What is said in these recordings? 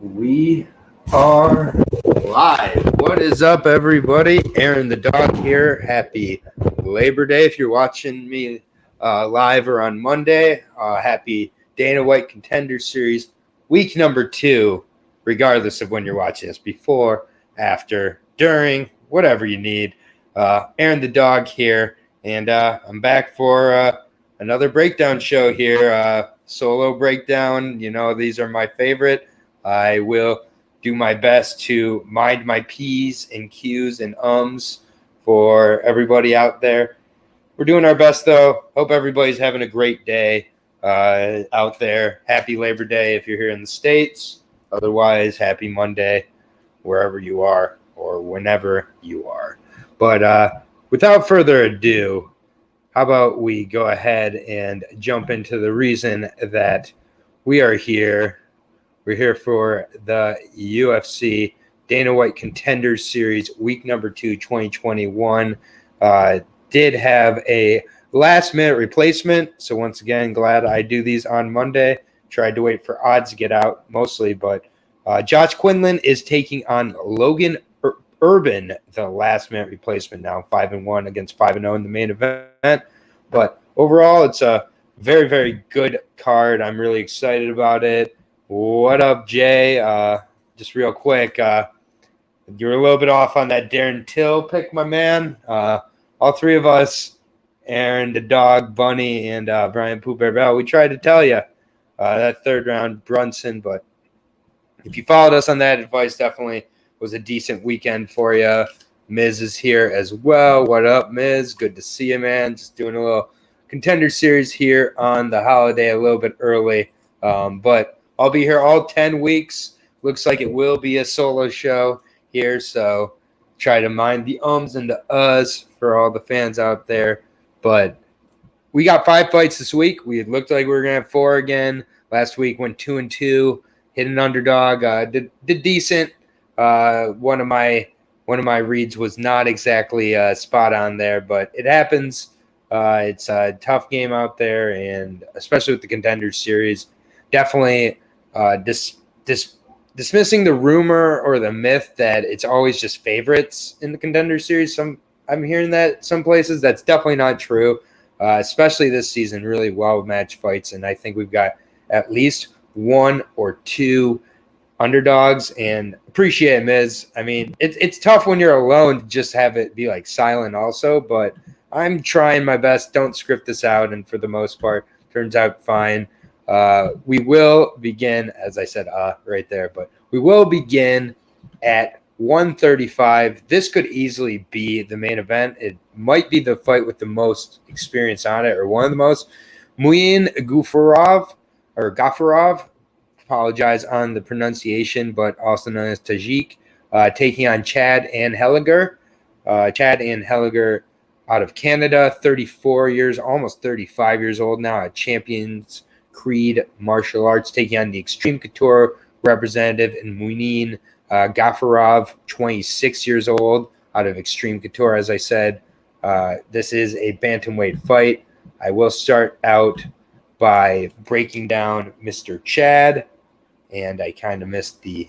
We are live. What is up, everybody? Aaron the dog here. Happy Labor Day if you're watching me live or on Monday. Happy Dana White Contender Series, week number 2, regardless of when you're watching this, before, after, during, whatever you need. Aaron the dog here, and I'm back for another breakdown show here. Solo breakdown. You know, these are my favorite. I will do my best to mind my P's and Q's and ums for everybody out there. We're doing our best, though. Hope everybody's having a great day out there. Happy Labor Day if you're here in the States. Otherwise, happy Monday wherever you are or whenever you are. But without further ado, how about we go ahead and jump into the reason that we are here. We're here for the UFC Dana White Contender Series, week number 2, 2021. Did have a last-minute replacement, so once again, glad I do these on Monday. Tried to wait for odds to get out mostly, but Josh Quinlan is taking on Logan Urban, the last-minute replacement now, 5-1 against 5-0 in the main event. But overall, it's a very, very good card. I'm really excited about it. What up, Jay? Just real quick, you were a little bit off on that Darren Till pick, my man. All three of us, Aaron, the dog, Bunny, and Brian Pooh Bear Bell, we tried to tell you that third round Brunson, but if you followed us on that advice, definitely was a decent weekend for you. Miz is here as well. What up, Miz? Good to see you, man. Just doing a little Contender Series here on the holiday a little bit early, but I'll be here all 10 weeks. Looks like it will be a solo show here, so try to mind the ums and the uhs for all the fans out there. But we got 5 fights this week. We looked like we were going to have 4 again. Last week went 2-2, hit an underdog, did decent. One of my reads was not exactly spot on there, but it happens. It's a tough game out there, and especially with the Contender Series, definitely dismissing the rumor or the myth that it's always just favorites in the Contender Series. I'm hearing that some places. That's definitely not true, especially this season. Really well-matched fights, and I think we've got at least 1 or 2 underdogs, and appreciate it, Miz. I mean, it's tough when you're alone to just have it be like silent also, but I'm trying my best. Don't script this out, and for the most part, turns out fine. We will begin, as I said, right there, but we will begin at 135. This could easily be the main event. It might be the fight with the most experience on it, or one of the most. Muin Gaffarov, apologize on the pronunciation, but also known as Tajik, taking on Chad and Helger. Chad and Helger out of Canada, 34 years, almost 35 years old now, at Champions Creed Martial Arts, taking on the Extreme Couture representative in Muin Gaffarov, 26 years old, out of Extreme Couture. As I said, this is a bantamweight fight. I will start out by breaking down Mr. Chad, and I kind of missed the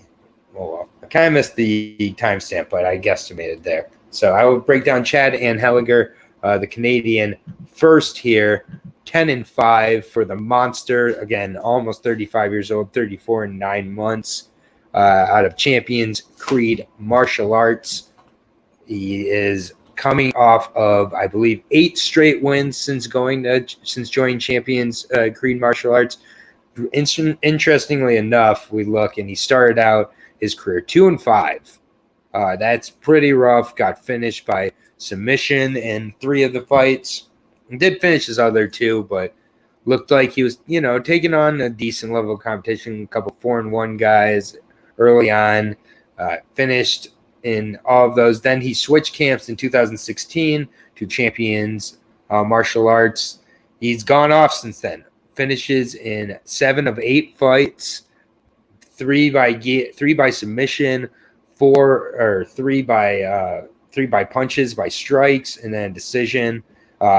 timestamp, but I guesstimated there. So I will break down Chad and Helger, the Canadian, first here. 10-5 for the monster. Again, almost 35 years old, 34 and 9 months, out of Champions Creed Martial Arts. He is coming off of, I believe, 8 straight wins since joining Champions Creed Martial Arts. Interestingly enough, we look, and he started out his career 2-5. That's pretty rough. Got finished by submission in 3 of the fights. Did finish his other 2, but looked like he was, taking on a decent level of competition. A couple 4-1 guys early on, finished in all of those. Then he switched camps in 2016 to Champions Martial Arts. He's gone off since then. Finishes in 7 of 8 fights, 3 by submission, 3 by punches, by strikes, and then decision.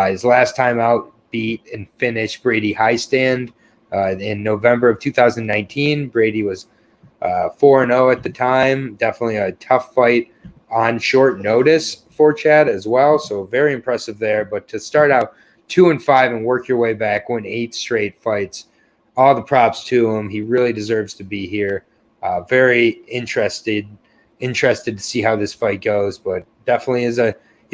His last time out beat and finished Brady Highstand in November of 2019. Brady was 4-0 at the time. Definitely a tough fight on short notice for Chad as well. So very impressive there. But to start out 2-5 and work your way back, win 8 straight fights, all the props to him. He really deserves to be here. Very interested to see how this fight goes, but definitely he's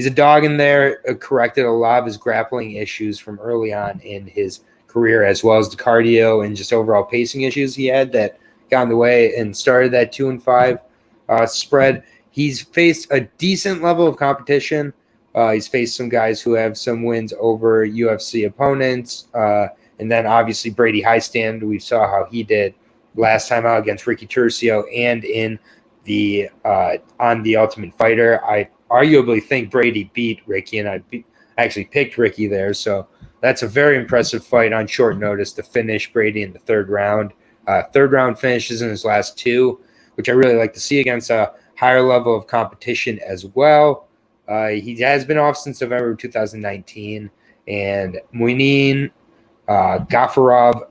a dog in there. Corrected a lot of his grappling issues from early on in his career, as well as the cardio and just overall pacing issues he had that got in the way and started that 2-5 spread. He's faced a decent level of competition. He's faced some guys who have some wins over UFC opponents, and then obviously Brady Highstand. We saw how he did last time out against Ricky Turcio and in the on the Ultimate Fighter. I arguably think Brady beat Ricky, and I actually picked Ricky there. So that's a very impressive fight on short notice to finish Brady in the third round. Third round finishes in his last 2, which I really like to see against a higher level of competition as well. He has been off since November 2019, and Muinin Gaffarov,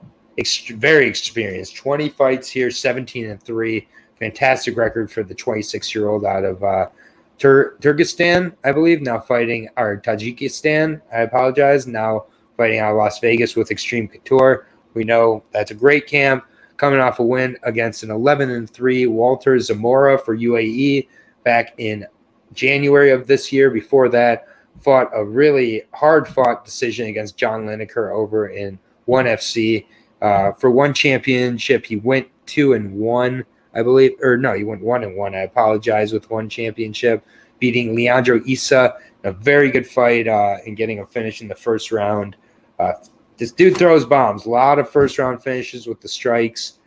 very experienced, 20 fights here, 17-3. Fantastic record for the 26-year-old out of Turkestan, I believe, now fighting, or Tajikistan, I apologize, now fighting out of Las Vegas with Extreme Couture. We know that's a great camp, coming off a win against an 11-3 Walter Zamora for UAE back in January of this year. Before that, fought a really hard-fought decision against John Lineker over in ONE FC. For one championship, he went 2-1, I believe. Or no, he went 1-1. I apologize, with one championship, beating Leandro Issa in a very good fight and getting a finish in the first round. This dude throws bombs. A lot of first-round finishes with the strikes.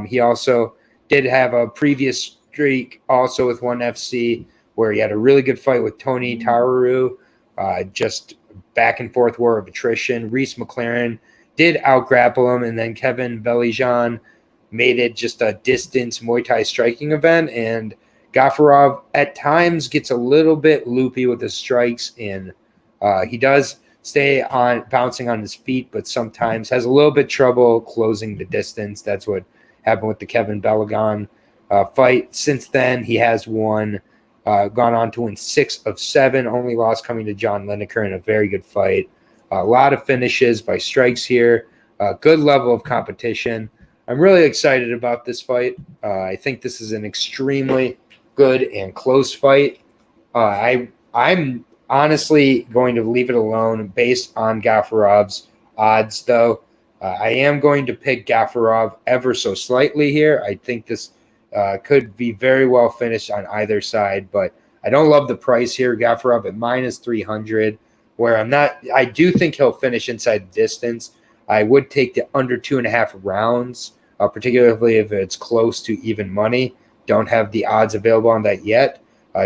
He also did have a previous streak also with ONE FC where he had a really good fight with Tony Tararu. Just back-and-forth war of attrition. Reese McLaren did out-grapple him, and then Kevin Belijan made it just a distance Muay Thai striking event, and Gaffarov at times gets a little bit loopy with his strikes, and he does stay on bouncing on his feet, but sometimes has a little bit trouble closing the distance. That's what happened with the Kevin Belijan fight. Since then, he has gone on to win 6 of 7, only loss coming to John Lineker in a very good fight. A lot of finishes by strikes here, good level of competition. I'm really excited about this fight. I think this is an extremely good and close fight. I'm honestly going to leave it alone based on Gaffarov's odds, though. I am going to pick Gaffarov ever so slightly here. I think this could be very well finished on either side, but I don't love the price here. Gaffarov at -300, where I do think he'll finish inside the distance. I would take the under 2.5 rounds, particularly if it's close to even money. Don't have the odds available on that yet.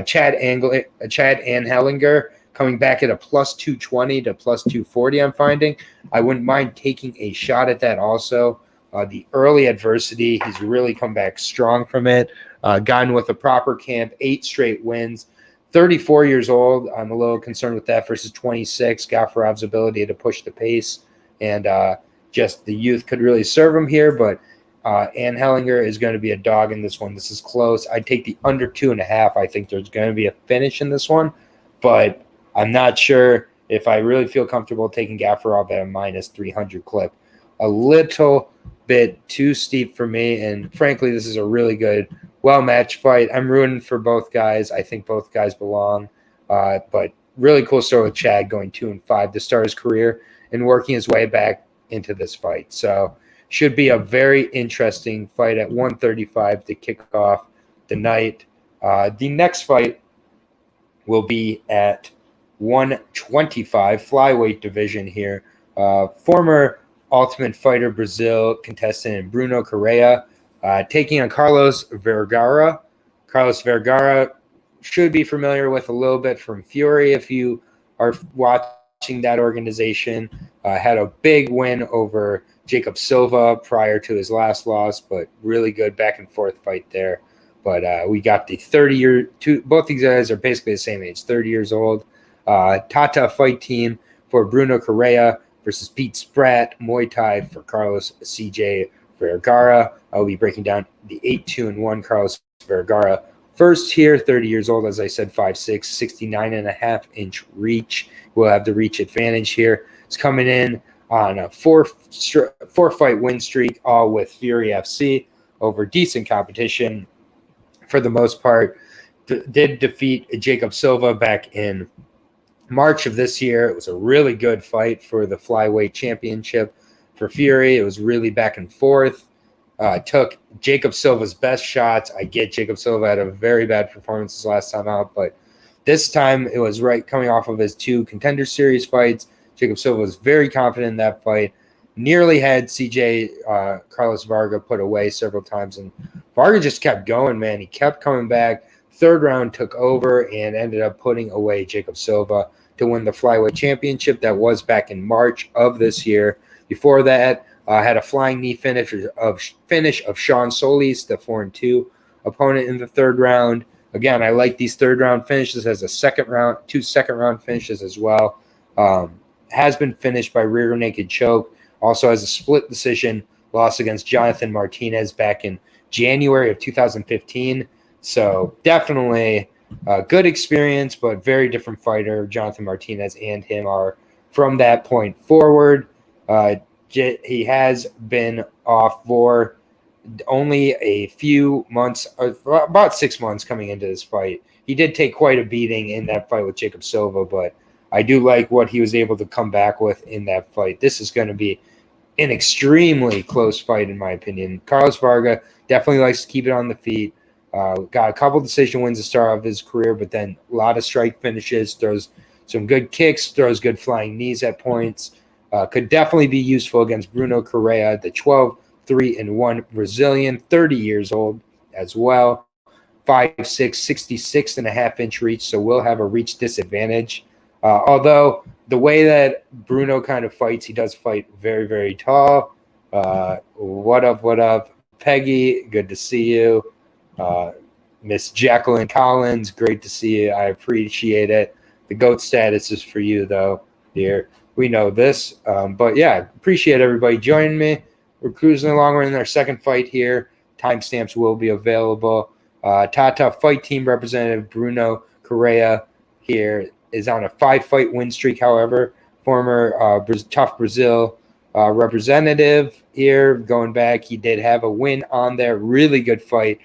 Chad Helger coming back at a +220 to +240, I'm finding. I wouldn't mind taking a shot at that also. The early adversity, he's really come back strong from it. Gotten with a proper camp, 8 straight wins. 34 years old. I'm a little concerned with that versus 26. Gaffarov's ability to push the pace and just the youth could really serve him here. But Ann Hellinger is going to be a dog in this one. This is close. I'd take the under 2.5. I think there's going to be a finish in this one, but I'm not sure if I really feel comfortable taking Gaffarov at a -300 clip. A little bit too steep for me, and frankly, this is a really good, well-matched fight. I'm rooting for both guys. I think both guys belong, but really cool story with Chad going 2-5 to start his career and working his way back into this fight. So should be a very interesting fight at 135 to kick off the night. The next fight will be at 125 flyweight division here. Former Ultimate Fighter Brazil contestant Bruno Correa taking on Carlos Vergara. Carlos Vergara should be familiar with a little bit from Fury if you are watching that organization. Had a big win over Jacob Silva prior to his last loss, but really good back and forth fight there. But we got the 30-year, both these guys are basically the same age, 30 years old. Tata fight team for Bruno Correa versus Pete Spratt, Muay Thai for Carlos CJ Vergara. I'll be breaking down the 8-2-1 Carlos Vergara first here, 30 years old, as I said, 5'6", 69.5-inch reach. We'll have the reach advantage here. It's coming in on a four-fight win streak, all with Fury FC over decent competition for the most part. Did defeat Jacob Silva back in March of this year. It was a really good fight for the flyweight championship for Fury. It was really back and forth. Took Jacob Silva's best shots. I get Jacob Silva had a very bad performance his last time out, but this time it was right coming off of his 2 Contender Series fights. Jacob Silva was very confident in that fight. Nearly had CJ Carlos Varga put away several times, and Varga just kept going, man. He kept coming back. Third round took over and ended up putting away Jacob Silva to win the flyweight championship. That was back in March of this year. Before that, had a flying knee finish of Sean Solis, the 4-2 opponent in the third round. Again, I like these third round finishes as a two second round finishes as well. Has been finished by rear naked choke. Also has a split decision loss against Jonathan Martinez back in January of 2015. So definitely a good experience, but very different fighter. Jonathan Martinez and him are from that point forward. He has been off for only a few months, about 6 months coming into this fight. He did take quite a beating in that fight with Jacob Silva, but I do like what he was able to come back with in that fight. This is going to be an extremely close fight, in my opinion. Carlos Varga definitely likes to keep it on the feet. Got a couple decision wins to start off his career, but then a lot of strike finishes, throws some good kicks, throws good flying knees at points. Could definitely be useful against Bruno Correa, the 12-3-1 Brazilian, 30 years old as well. 5'6", 66.5-inch reach, so we'll have a reach disadvantage. Although the way that Bruno kind of fights, he does fight very, very tall. What up, Peggy? Good to see you. Miss Jacqueline Collins, great to see you. I appreciate it. The GOAT status is for you, though, dear. We know this. But, yeah, appreciate everybody joining me. We're cruising along. We're in our second fight here. Timestamps will be available. Tata Fight Team representative Bruno Correa here is on a 5-fight win streak, however. Former Tough Brazil representative here going back. He did have a win on there. Really good fight.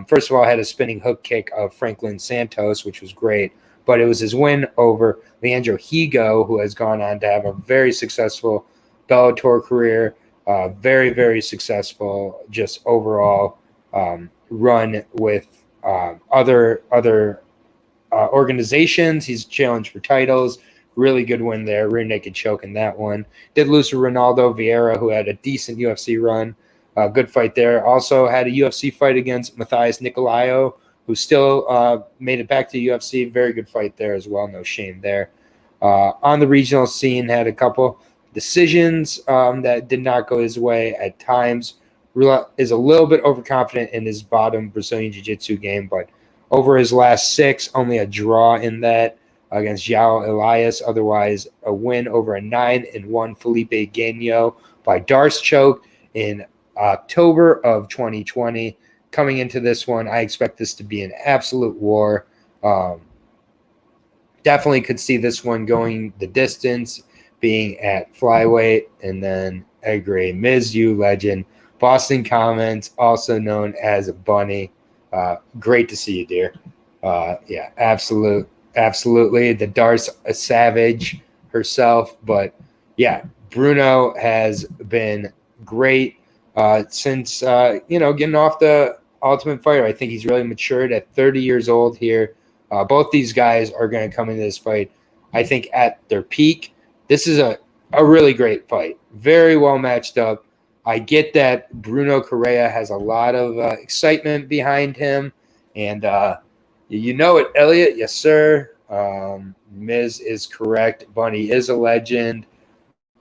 First of all, had a spinning hook kick of Franklin Santos, which was great. But it was his win over Leandro Higo, who has gone on to have a very successful Bellator career. Very, very successful just overall run with other organizations. He's challenged for titles. Really good win there. Rear naked choke in that one. Did lose to Ronaldo Vieira, who had a decent UFC run. Good fight there. Also had a UFC fight against Matthias Nicolaou, who still made it back to UFC. Very good fight there as well. No shame there. On the regional scene, had a couple decisions that did not go his way at times. Is a little bit overconfident in his bottom Brazilian Jiu-Jitsu game, but over his last 6, only a draw in that against João Elias. Otherwise, a win over a 9-1 Felipe Gagno by Darce choke in October of 2020. Coming into this one, I expect this to be an absolute war. Definitely could see this one going the distance, being at flyweight, and then I agree. Ms. U legend, Boston Comments, also known as Bunny. Great to see you, dear. Yeah, absolutely. The Darce Savage herself, but yeah, Bruno has been great since getting off the Ultimate Fighter. I think he's really matured at 30 years old here. Both these guys are going to come into this fight, I think, at their peak. This is a really great fight. Very well matched up. I get that Bruno Correa has a lot of excitement behind him. And you know it, Elliot. Yes, sir. Miz is correct. Bunny is a legend.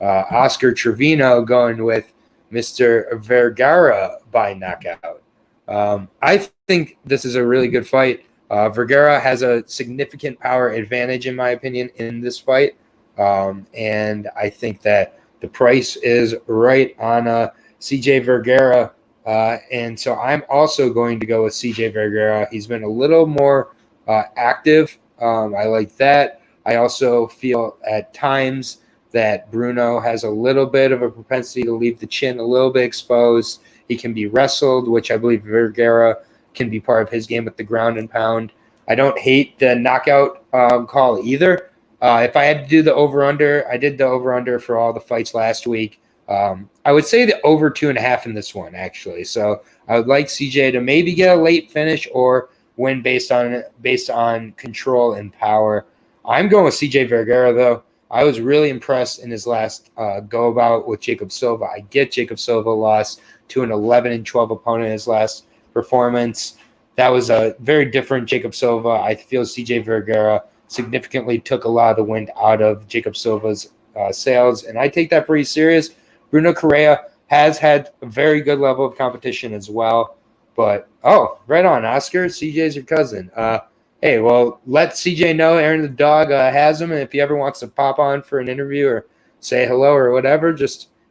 Oscar Trevino going with Mr. Vergara by knockout. I think this is a really good fight. Vergara has a significant power advantage, in my opinion, in this fight. And I think that the price is right on CJ Vergara. And so I'm also going to go with CJ Vergara. He's been a little more active. I like that. I also feel at times that Bruno has a little bit of a propensity to leave the chin a little bit exposed. He can be wrestled, which I believe Vergara can be part of his game with the ground and pound. I don't hate the knockout call either. If I had to do the over-under, I did the over-under for all the fights last week. I would say the over 2.5 in this one, actually. So I would like CJ to maybe get a late finish or win based on control and power. I'm going with CJ Vergara, though. I was really impressed in his last go-about with Jacob Silva. I get Jacob Silva lost to an 11-12 opponent in his last performance. That was a very different Jacob Silva. I feel CJ Vergara significantly took a lot of the wind out of Jacob Silva's sails, and I take that pretty serious. Bruno Correa has had a very good level of competition as well. But, right on, Oscar. CJ's your cousin. Hey, well, let CJ know Aaron the dog has him, and if he ever wants to pop on for an interview or say hello or whatever,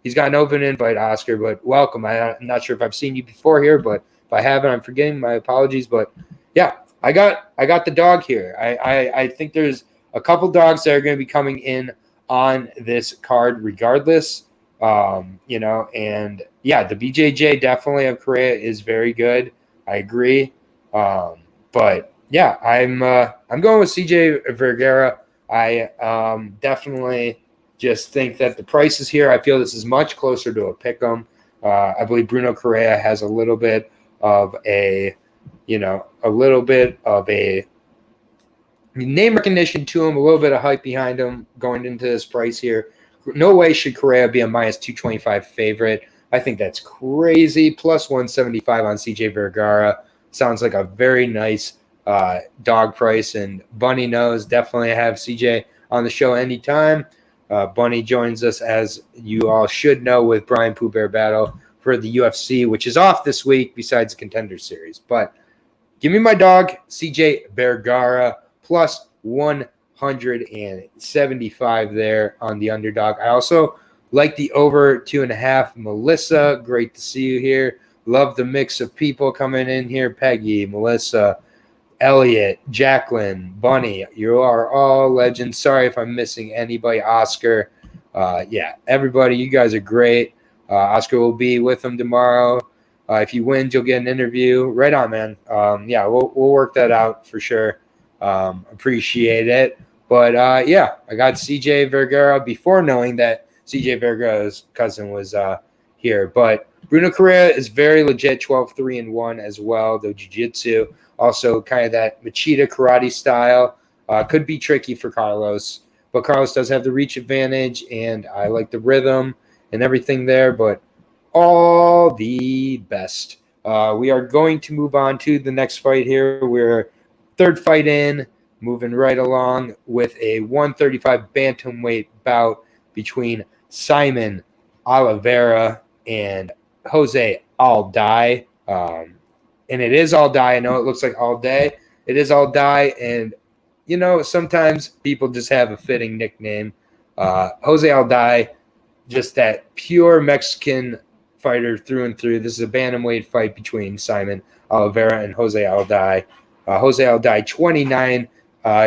he's got an open invite, Oscar, but welcome. I'm not sure if I've seen you before here, but if I haven't, I'm forgetting. My apologies. But, yeah, I got the dog here. I think there's a couple dogs that are going to be coming in on this card regardless. And the BJJ definitely of Correa is very good. I agree. But yeah, I'm going with CJ Vergara. I definitely just think that the prices here, I feel this is much closer to a pick'em. I believe Bruno Correa has a little bit of a name recognition to him, a little bit of hype behind him going into this price here. No way should Correa be a minus 225 favorite. I think that's crazy. Plus 175 on CJ Vergara. Sounds like a very nice dog price. And Bunny knows, definitely have CJ on the show anytime. Bunny joins us, as you all should know, with Brian Pooh Bear Battle for the UFC, which is off this week besides the Contender Series. But give me my dog, CJ Vergara, plus 175 there on the underdog. I also like the over 2.5. Melissa, great to see you here. Love the mix of people coming in here. Peggy, Melissa, Elliot, Jacqueline, Bunny, you are all legends. Sorry if I'm missing anybody. Oscar, everybody, you guys are great. Oscar will be with him tomorrow. If you win, you'll get an interview. Right on, man. We'll work that out for sure. Appreciate it. But, I got CJ Vergara before knowing that CJ Vergara's cousin was here. But Bruno Correa is very legit, 12-3-1 as well, though jiu-jitsu. Also kind of that Machida karate style. Could be tricky for Carlos. But Carlos does have the reach advantage, and I like the rhythm and everything there. But all the best. We are going to move on to the next fight here. We're third fight in, moving right along with a 135 bantamweight bout between Simon Oliveira and Jose Aldai. And it is Aldai. I know it looks like all day. It is Aldai. And, sometimes people just have a fitting nickname. Jose Aldai, just that pure Mexican fighter through and through. This is a bantamweight fight between Simon Oliveira and Jose Aldai. Jose Aldai, 29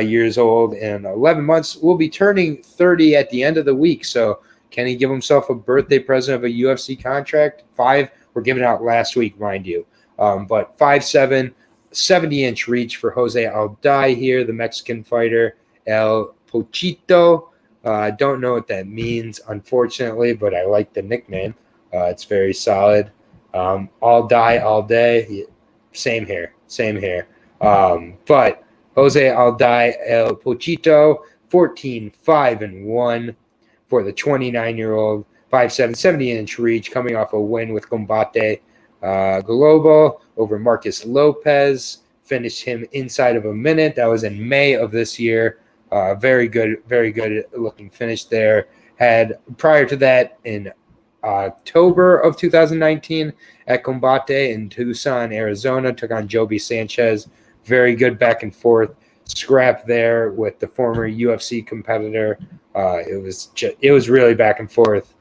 years old and 11 months. Will be turning 30 at the end of the week. So can he give himself a birthday present of a UFC contract? 5 were given out last week, mind you. But 5'7", 70-inch reach for Jose Aldai here, the Mexican fighter, El Pochito. I don't know what that means, unfortunately, but I like the nickname. It's very solid. Aldai all day. Same here. But Jose Aldai, El Pochito, 14-5-1 for the 29-year-old, 5'7", 70-inch reach, coming off a win with Combate Global over Marcus Lopez. Finished him inside of a minute. That was in May of this year. Very good looking finish there. Had prior to that in October of 2019 at Combate in Tucson, Arizona, took on Joby Sanchez. Very good back and forth scrap there with the former UFC competitor. It was really back and forth.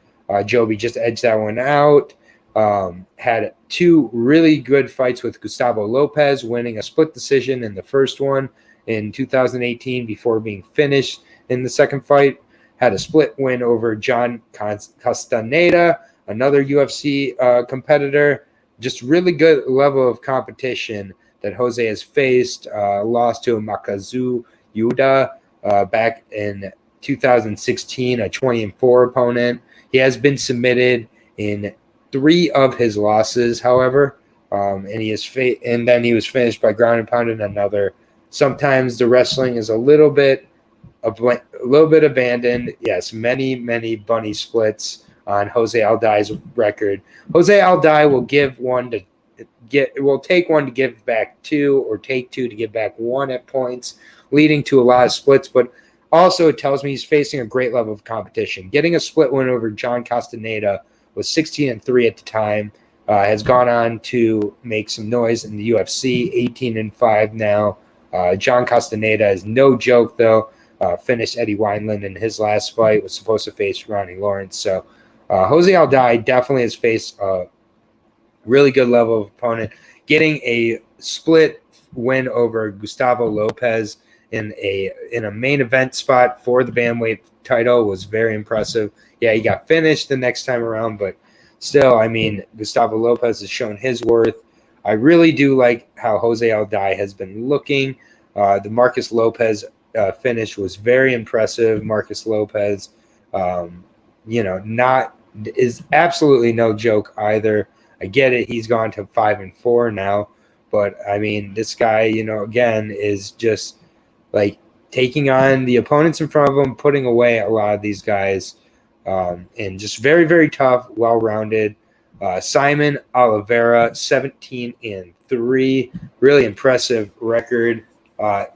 Joby just edged that one out. Had two really good fights with Gustavo Lopez, winning a split decision in the first one in 2018 before being finished in the second fight. Had a split win over John Castaneda, another UFC competitor. Just really good level of competition that Jose has faced. Lost to Makazu Yuda back in 2016, a 20-4 opponent. He has been submitted in 3 of his losses, however, and then he was finished by ground and pound in another. Sometimes the wrestling is a little bit abandoned. Yes, many bunny splits on Jose Aldai's record. Jose Aldai will take one to give back 2, or take 2 to give back 1 at points, leading to a lot of splits. But also, it tells me he's facing a great level of competition. Getting a split win over John Castaneda was 16-3 at the time. Has gone on to make some noise in the UFC, 18-5 now. John Castaneda is no joke, though. Finished Eddie Wineland in his last fight, was supposed to face Ronnie Lawrence. So Jose Aldai definitely has faced a really good level of opponent. Getting a split win over Gustavo Lopez in a main event spot for the bantamweight title was very impressive. Yeah, he got finished the next time around, but still, I mean, Gustavo Lopez has shown his worth. I really do like how Jose Aldai has been looking. The Marcus Lopez finish was very impressive. Marcus Lopez, is absolutely no joke either. I get it. He's gone to 5-4 now, but I mean, this guy, again, is just like taking on the opponents in front of him, putting away a lot of these guys, and just very, very tough, well-rounded. Simon Oliveira, 17-3, really impressive record.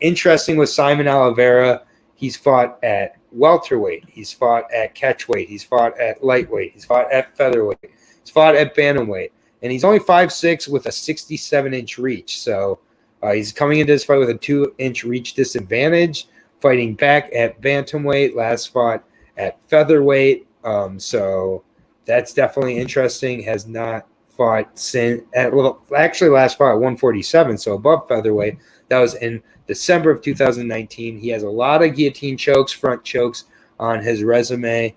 Interesting with Simon Oliveira, he's fought at welterweight, he's fought at catchweight, he's fought at lightweight, he's fought at featherweight, he's fought at bantamweight, and he's only 5'6" with a 67-inch reach. So he's coming into this fight with a 2-inch reach disadvantage, fighting back at bantamweight, last fought at featherweight. So that's definitely interesting. Has not fought since actually last fought at 147, so above featherweight. That was in December of 2019. He has a lot of guillotine chokes, front chokes on his resume.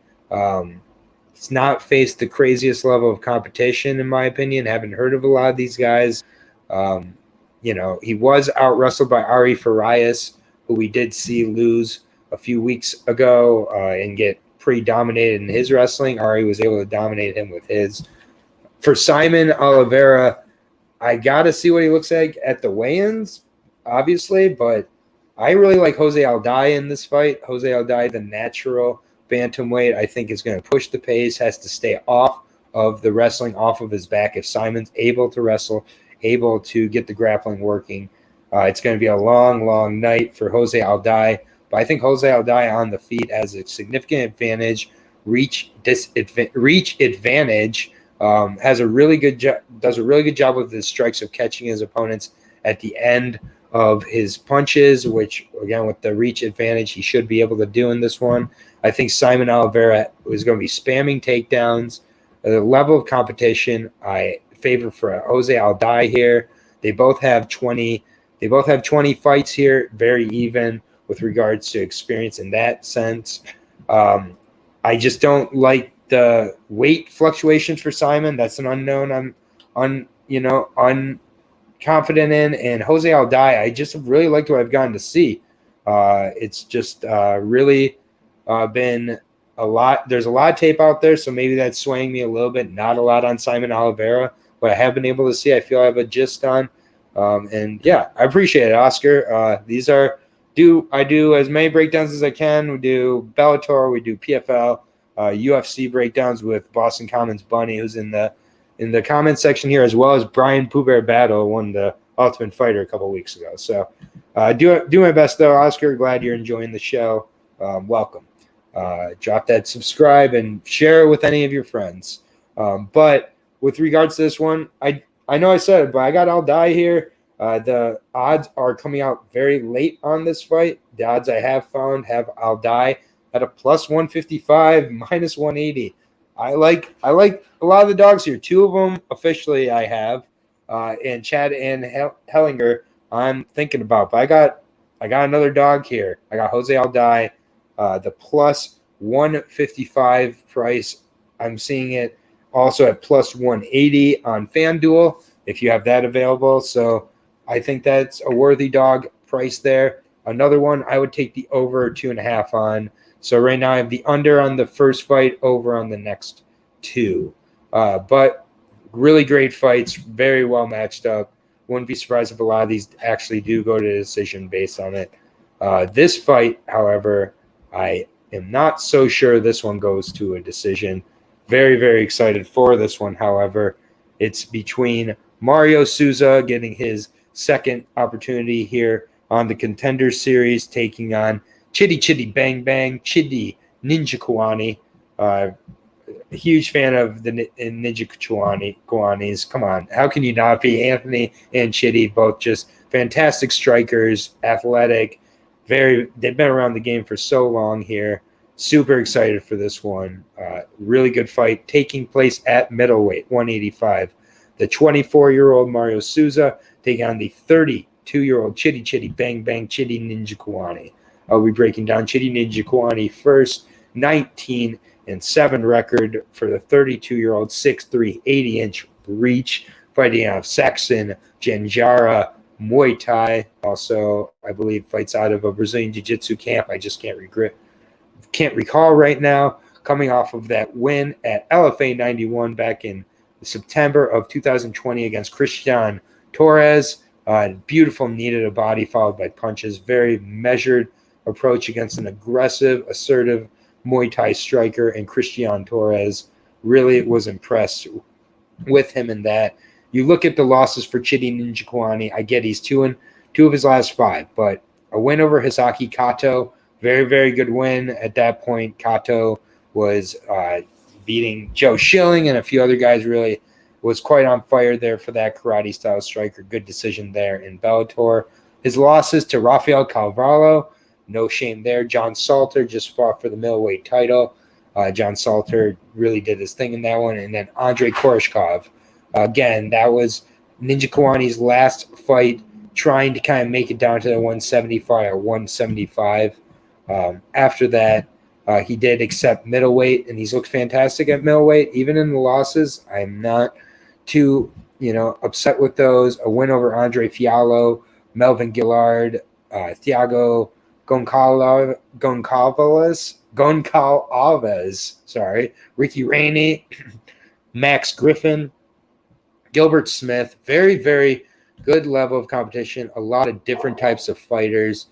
He's not faced the craziest level of competition, in my opinion. Haven't heard of a lot of these guys. He was out-wrestled by Ari Farias, who we did see lose a few weeks ago and get pretty dominated in his wrestling. Ari was able to dominate him with his. For Simon Oliveira, I got to see what he looks like at the weigh-ins, obviously, but I really like Jose Aldai in this fight. Jose Aldai, the natural bantamweight, I think is going to push the pace, has to stay off of the wrestling, off of his back. If Simon's able to wrestle, able to get the grappling working, it's going to be a long, long night for Jose Aldai. But I think Jose Aldai on the feet has a significant advantage, reach advantage. Does a really good job with his strikes of catching his opponents at the end of his punches, which again with the reach advantage he should be able to do in this one. I think Simon Oliveira is going to be spamming takedowns. The level of competition I favor for Jose Aldai here. They both have 20 fights here, very even with regards to experience in that sense. I just don't like the weight fluctuations for Simon. That's an unknown I'm unconfident in. And Jose Aldai, I just really liked what I've gotten to see. It's just really been a lot. There's a lot of tape out there, so maybe that's swaying me a little bit. Not a lot on Simon Oliveira, but I have been able to see. I feel I have a gist on. And yeah, I appreciate it, Oscar. I do as many breakdowns as I can. We do Bellator, we do PFL, UFC breakdowns with Boston Commons Bunny, who's in the comment section here, as well as Brian Pooh Bear Battle, won the Ultimate Fighter a couple weeks ago. So do my best, though, Oscar. Glad you're enjoying the show. Welcome. Drop that subscribe and share it with any of your friends. But with regards to this one, I know I said it, but I got Aldai here. The odds are coming out very late on this fight. The odds I have found have Aldai at a plus 155, minus 180. I like a lot of the dogs here. Two of them officially I have, and Chad and Hellinger I'm thinking about. But I got another dog here. I got Jose Aldai, the plus 155 price. I'm seeing it also at plus 180 on FanDuel if you have that available. So I think that's a worthy dog price there. Another one I would take the over 2.5 on. So right now I have the under on the first fight, over on the next two. But really great fights, very well matched up. Wouldn't be surprised if a lot of these actually do go to a decision based on it. This fight, however, I am not so sure this one goes to a decision. Very, very excited for this one, however. It's between Mario Souza getting his second opportunity here on the Contender Series, taking on Chitty Chitty Bang Bang, Chitty Ninja Kawani. Huge fan of the Ninja Kawanis. Come on, how can you not be? Anthony and Chitty, both just fantastic strikers, athletic. They've been around the game for so long here. Super excited for this one. Really good fight taking place at middleweight, 185. The 24-year-old Mario Souza taking on the 32-year-old Chitty Chitty Bang Bang Chitty Ninja Kawani. I'll be breaking down Chitty Ninja Kawani first. 19-7 record for the 32-year-old, 6'3", 80-inch reach, fighting out of Saxon, Janjara, Muay Thai. Also, I believe fights out of a Brazilian Jiu-Jitsu camp. I just can't recall right now. Coming off of that win at LFA 91 back in September of 2020 against Christian Torres. Beautiful knee to the body followed by punches. Very measured approach against an aggressive, assertive Muay Thai striker, and Christian Torres really was impressed with him in that. You look at the losses for Chitty Ninja Kawani. I get he's two of his last 5, but a win over Hisaki Kato, very, very good win. At that point, Kato was beating Joe Schilling and a few other guys. Really was quite on fire there for that karate-style striker. Good decision there in Bellator. His losses to Rafael Carvalho, no shame there. John Salter just fought for the middleweight title. John Salter really did his thing in that one. And then Andrei Koreshkov. Again, that was Ninja Kawani's last fight, trying to kind of make it down to the 175 or 175. After that, he did accept middleweight, and he's looked fantastic at middleweight. Even in the losses, I'm not too upset with those. A win over Andre Fiallo, Melvin Gillard, Thiago Goncalves, Ricky Rainey, Max Griffin, Gilbert Smith. Very, very good level of competition. A lot of different types of fighters.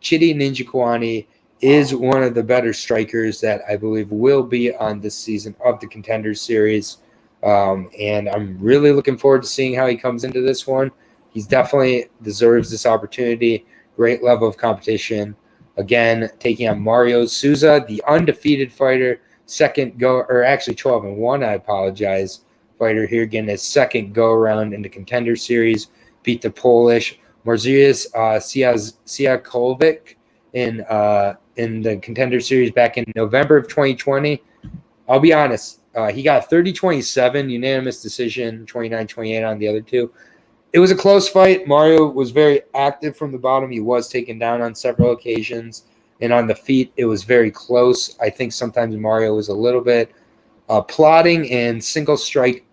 Chitty Ninja Kawani is one of the better strikers that I believe will be on this season of the Contender Series. And I'm really looking forward to seeing how he comes into this one. He's definitely deserves this opportunity. Great level of competition. Again, taking on Mario Souza, the undefeated fighter, 12-1, I apologize, fighter here, getting his second go-around in the Contender Series. Beat the Polish Marzius Siakovic in the Contender Series back in November of 2020. I'll be honest, he got 30-27, unanimous decision, 29-28 on the other two. It was a close fight. Mario was very active from the bottom. He was taken down on several occasions. And on the feet, it was very close. I think sometimes Mario was a little bit plotting and single strike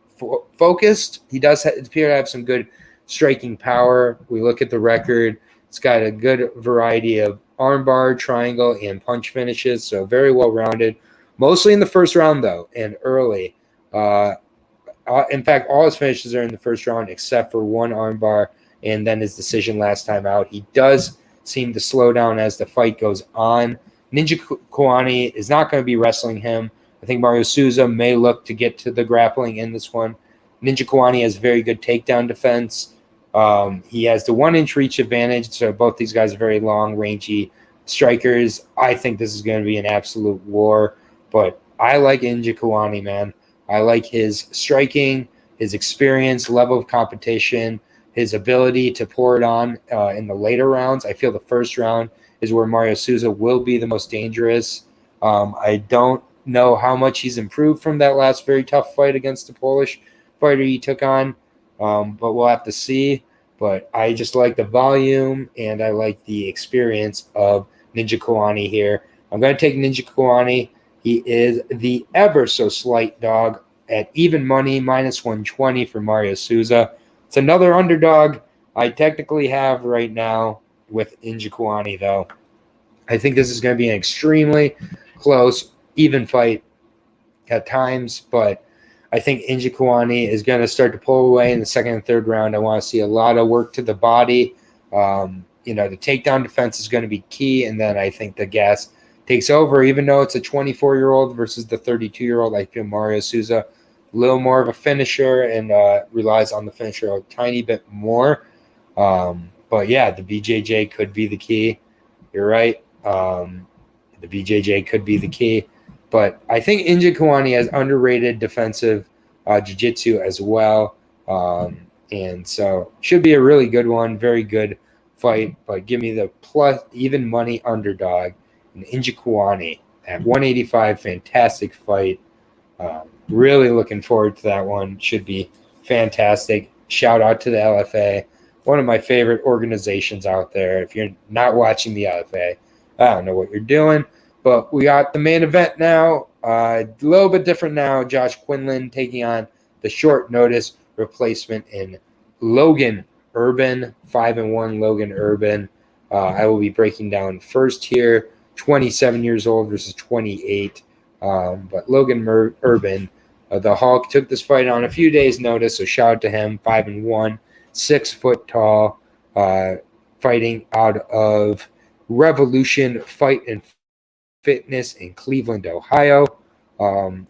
focused. He does appear to have some good striking power. We look at the record. It's got a good variety of armbar, triangle, and punch finishes. So very well-rounded. Mostly in the first round, though, and early. In fact, all his finishes are in the first round except for one armbar and then his decision last time out. He does seem to slow down as the fight goes on. Ninja Kawani is not going to be wrestling him. I think Mario Souza may look to get to the grappling in this one. Ninja Kawani has very good takedown defense. He has the 1-inch reach advantage, so both these guys are very long, rangy strikers. I think this is going to be an absolute war, but I like Ninja Kawani, man. I like his striking, his experience, level of competition, his ability to pour it on in the later rounds. I feel the first round is where Mario Souza will be the most dangerous. I don't know how much he's improved from that last very tough fight against the Polish fighter he took on, but we'll have to see. But I just like the volume and I like the experience of Ninja Kawani here. I'm going to take Ninja Kawani. He is the ever so slight dog at even money, minus 120 for Mario Souza. It's another underdog I technically have right now with Ninja Kawani, though. I think this is going to be an extremely close, even fight at times, but I think Ninja Kawani is going to start to pull away in the second and third round. I want to see a lot of work to the body. The takedown defense is going to be key, and then I think the gas takes over, even though it's a 24-year-old versus the 32-year-old. I feel Mario Souza a little more of a finisher and relies on the finisher a tiny bit more. But, yeah, the BJJ could be the key. You're right. The BJJ could be the key. But I think Ninja Kawani has underrated defensive jiu-jitsu as well. And so should be a really good one, very good fight. But give me the plus even money underdog in Ninja Kawani at 185. Fantastic fight. Really looking forward to that one. Should be fantastic. Shout out to the LFA, one of my favorite organizations out there. If you're not watching the LFA, I don't know what you're doing. But we got the main event now. A little bit different now. Josh Quinlan taking on the short notice replacement in Logan Urban, 5-1 Logan Urban. I will be breaking down first here, 27 years old versus 28. But Logan Urban, the Hulk, took this fight on a few days' notice, so shout out to him. 5-1, 6 foot tall, fighting out of Revolution Fight and Fitness in Cleveland, Ohio.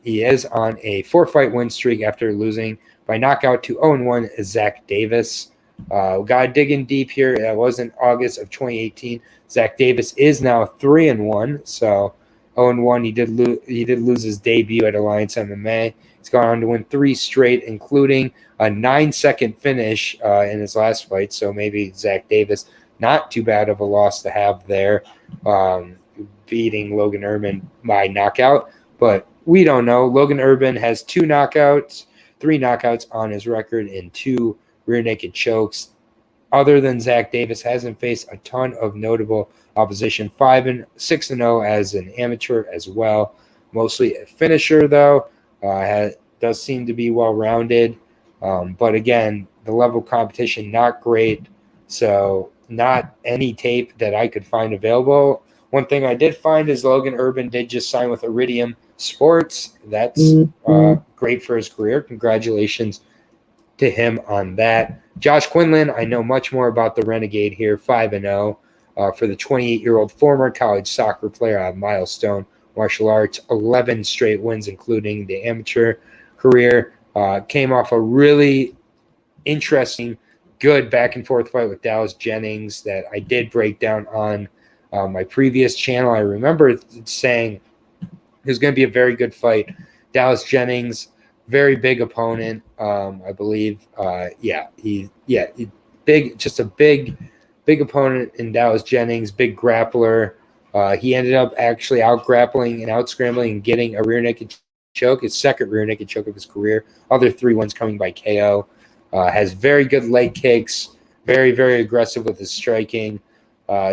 He is on a 4-fight win streak after losing by knockout to 0-1 Zach Davis. Got to dig in deep here. That was in August of 2018. Zach Davis is now 3-1, so 0-1. He did lose his debut at Alliance MMA. He's gone on to win 3 straight, including a 9-second finish in his last fight. So maybe Zach Davis, not too bad of a loss to have there. Beating Logan Urban by knockout, but we don't know. Logan Urban has 3 knockouts on his record and 2 rear naked chokes. Other than Zach Davis, hasn't faced a ton of notable opposition. 6-0 as an amateur as well. Mostly a finisher though. Does seem to be well rounded, but again, the level of competition not great. So not any tape that I could find available. One thing I did find is Logan Urban did just sign with Iridium Sports. That's great for his career. Congratulations to him on that. Josh Quinlan, I know much more about the Renegade here, 5-0 for the 28-year-old former college soccer player out of Milestone Martial Arts, 11 straight wins, including the amateur career. Came off a really interesting, good back-and-forth fight with Dallas Jennings that I did break down on my previous channel. I remember saying it was going to be a very good fight. Dallas Jennings, very big opponent, I believe. Big, just a big opponent in Dallas Jennings, big grappler. He ended up actually out-grappling and out-scrambling and getting a rear naked choke, his second rear naked choke of his career. Other 3 ones coming by KO. Has very good leg kicks, very, very aggressive with his striking.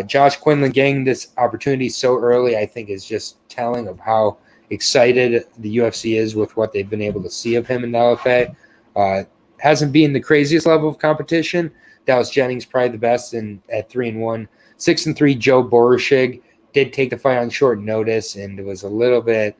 Josh Quinlan getting this opportunity so early, I think, is just telling of how excited the UFC is with what they've been able to see of him in the LFA. Hasn't been the craziest level of competition. Dallas Jennings probably the best at 3-1. 6-3 Joe Borishig did take the fight on short notice, and it was a little bit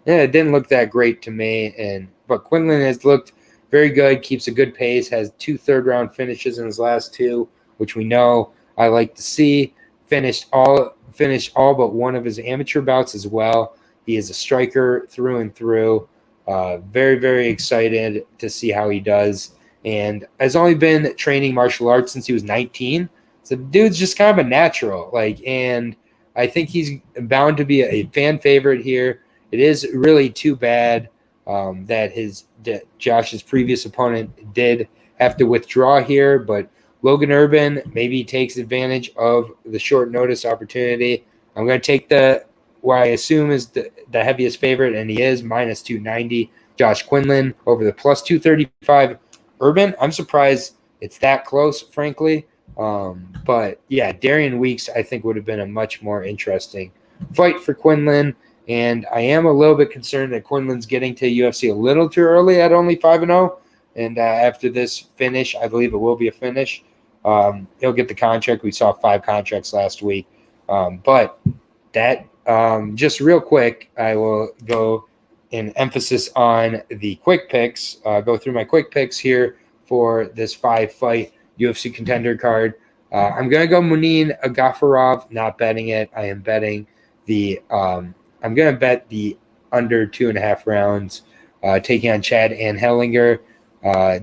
it didn't look that great to me. But Quinlan has looked very good, keeps a good pace, has 2 third-round finishes in his last 2, which we know I like to see. Finished all but one of his amateur bouts as well. He is a striker through and through. Very, very excited to see how he does. And has only been training martial arts since he was 19. So the dude's just kind of a natural. And I think he's bound to be a fan favorite here. It is really too bad that Josh's previous opponent did have to withdraw here, but Logan Urban maybe takes advantage of the short notice opportunity. I'm going to take the what I assume is the heaviest favorite, and he is minus 290. Josh Quinlan over the plus 235. Urban, I'm surprised it's that close, frankly. But yeah, Darian Weeks, I think, would have been a much more interesting fight for Quinlan. And I am a little bit concerned that Quinlan's getting to UFC a little too early at only 5-0. And after this finish, I believe it will be a finish. He'll get the contract. We saw 5 contracts last week. But that, just real quick, I will go in emphasis on the quick picks. Go through my quick picks here for this 5-fight UFC Contender card. I'm going to go Munin Gaffarov, not betting it. I am betting the I'm going to bet the under 2.5 rounds, taking on Chad and Helger.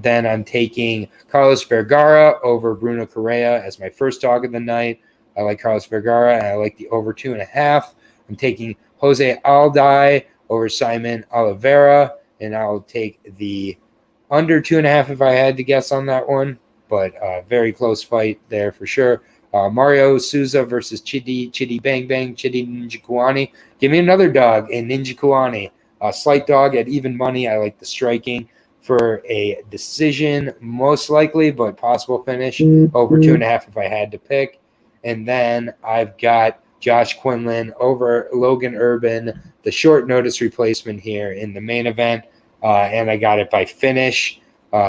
Then I'm taking Carlos Vergara over Bruno Correa as my first dog of the night. I like Carlos Vergara, and I like the over 2.5. I'm taking Jose Aldai over Simon Oliveira, and I'll take the under 2.5 if I had to guess on that one. But very close fight there for sure. Mario Souza versus Chidi Bang Bang, Chidi Ninja Kawani. Give me another dog in Ninja Kawani. A slight dog at even money. I like the striking for a decision, most likely, but possible finish. Over 2.5 if I had to pick. And then I've got Josh Quinlan over Logan Urban, the short notice replacement here in the main event. And I got it by finish.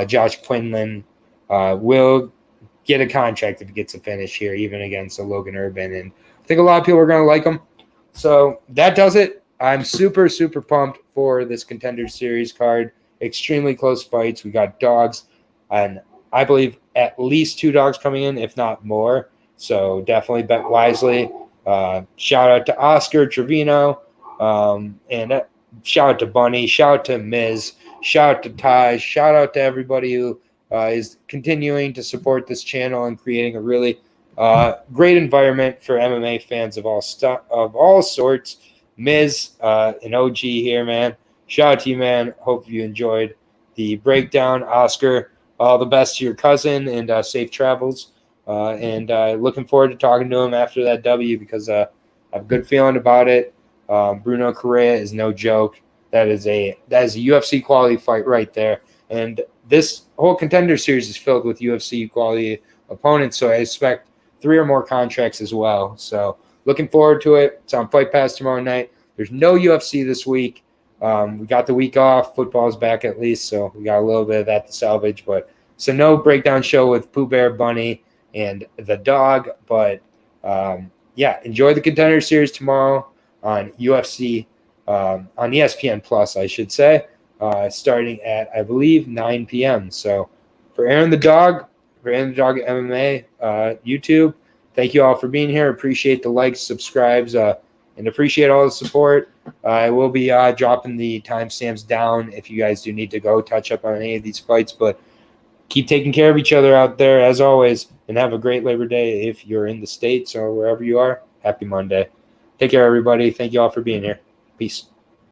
Josh Quinlan will get a contract if he gets a finish here, even against a Logan Urban. And I think a lot of people are going to like him. So that does it. I'm super, super pumped for this Contender Series card. Extremely close fights. We got dogs, and I believe at least 2 dogs coming in, if not more. So definitely bet wisely. Shout out to Oscar Trevino, and shout out to Bunny. Shout out to Miz. Shout out to Taj. Shout out to everybody who is continuing to support this channel and creating a really great environment for MMA fans of all sorts. Miz, an OG here, man. Shout out to you, man. Hope you enjoyed the breakdown. Oscar, all the best to your cousin, and safe travels. And looking forward to talking to him after that W, because I have a good feeling about it. Bruno Correa is no joke. That is a UFC quality fight right there. And this whole Contender Series is filled with UFC quality opponents, so I expect 3 or more contracts as well. So looking forward to it. It's on Fight Pass tomorrow night. There's no UFC this week. We got the week off. Football's back at least, so we got a little bit of that to salvage. But so no breakdown show with Pooh Bear, Bunny, and the dog. But yeah, enjoy the Contender Series tomorrow on UFC, on ESPN Plus, I should say, starting at, I believe, 9 p.m. So for Aaron the Dog, MMA YouTube, thank you all for being here. Appreciate the likes, subscribes, and appreciate all the support. I will be dropping the timestamps down if you guys do need to go touch up on any of these fights. But keep taking care of each other out there, as always, and have a great Labor Day if you're in the States or wherever you are. Happy Monday. Take care, everybody. Thank you all for being here. Peace.